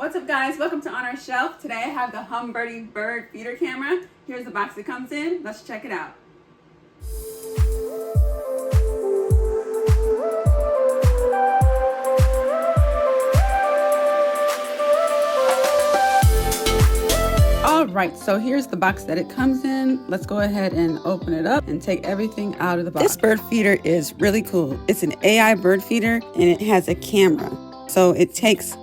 What's up guys, welcome to Onourshelf. Today I have the Humbirdy Bird feeder camera. Here's the box it comes in. Let's check it out. Alright, so here's the box that it comes in. Let's go ahead and open it up and take everything out of the box. This bird feeder is really cool. It's an AI bird feeder and it has a camera. So it takes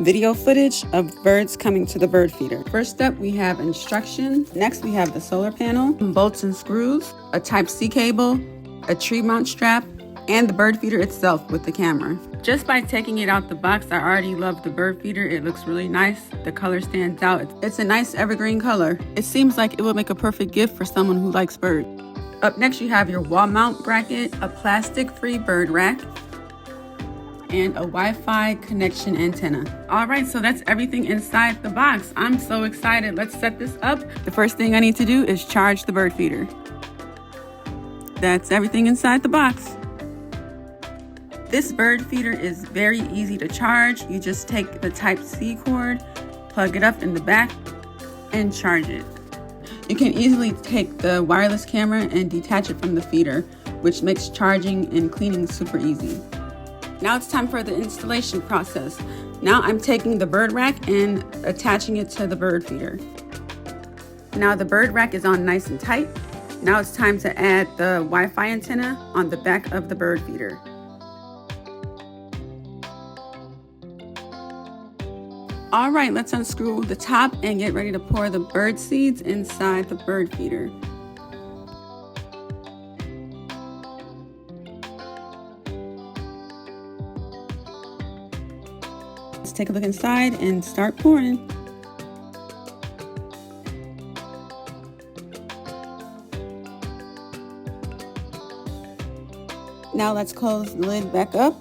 video footage of birds coming to the bird feeder. First up, we have instructions. Next, we have the solar panel, bolts and screws, a Type-C cable, a tree mount strap, and the bird feeder itself with the camera. Just by taking it out the box, I already love the bird feeder. It looks really nice. The color stands out. It's a nice evergreen color. It seems like it would make a perfect gift for someone who likes birds. Up next, you have your wall mount bracket, a plastic-free bird rack, and a Wi-Fi connection antenna. All right, so that's everything inside the box. I'm so excited. Let's set this up. The first thing I need to do is charge the bird feeder. That's everything inside the box. This bird feeder is very easy to charge. You just take the Type-C cord, plug it up in the back, and charge it. You can easily take the wireless camera and detach it from the feeder, which makes charging and cleaning super easy. Now it's time for the installation process. Now I'm taking the bird rack and attaching it to the bird feeder. Now the bird rack is on nice and tight. Now it's time to add the Wi-Fi antenna on the back of the bird feeder. All right, let's unscrew the top and get ready to pour the bird seeds inside the bird feeder. Let's take a look inside and start pouring. Now let's close the lid back up.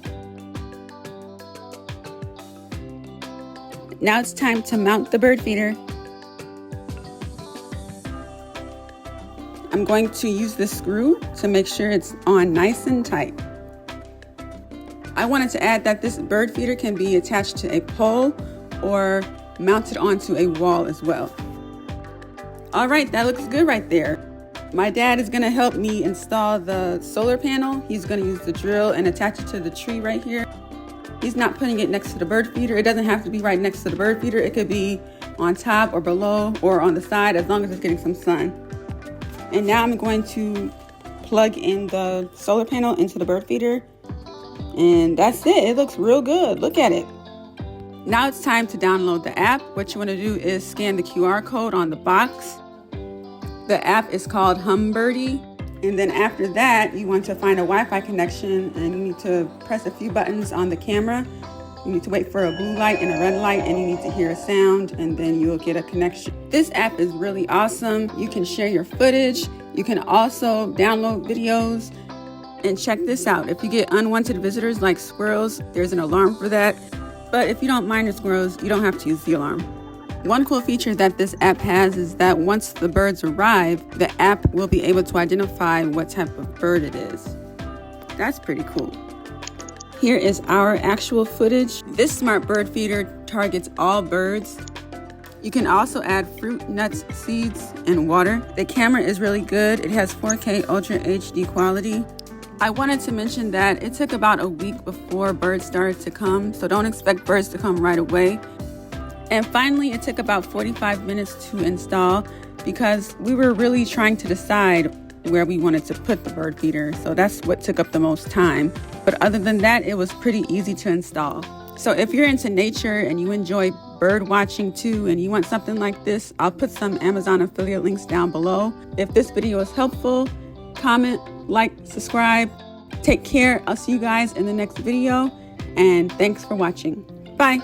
Now it's time to mount the bird feeder. I'm going to use this screw to make sure it's on nice and tight. I wanted to add that this bird feeder can be attached to a pole or mounted onto a wall as well. All right, that looks good right there. My dad is gonna help me install the solar panel. He's gonna use the drill and attach it to the tree right here. He's not putting it next to the bird feeder. It doesn't have to be right next to the bird feeder. It could be on top or below or on the side as long as it's getting some sun. And now I'm going to plug in the solar panel into the bird feeder. And that's it. It looks real good. Look at it. Now it's time to download the app. What you want to do is scan the QR code on the box. The app is called Humbirdy. And then after that, you want to find a Wi-Fi connection and you need to press a few buttons on the camera. You need to wait for a blue light and a red light and you need to hear a sound and then you'll get a connection. This app is really awesome. You can share your footage. You can also download videos. And check this out. If you get unwanted visitors like squirrels, there's an alarm for that. But if you don't mind the squirrels, you don't have to use the alarm. One cool feature that this app has is that once the birds arrive, the app will be able to identify what type of bird it is. That's pretty cool. Here is our actual footage. This smart bird feeder targets all birds. You can also add fruit, nuts, seeds, and water. The camera is really good. It has 4K Ultra HD quality. I wanted to mention that it took about a week before birds started to come, so don't expect birds to come right away. And finally, it took about 45 minutes to install because we were really trying to decide where we wanted to put the bird feeder, so that's what took up the most time. But other than that, it was pretty easy to install. So if you're into nature and you enjoy bird watching too and you want something like this, I'll put some Amazon affiliate links down below. If this video is helpful, comment, like, subscribe. Take care. I'll see you guys in the next video and thanks for watching. Bye.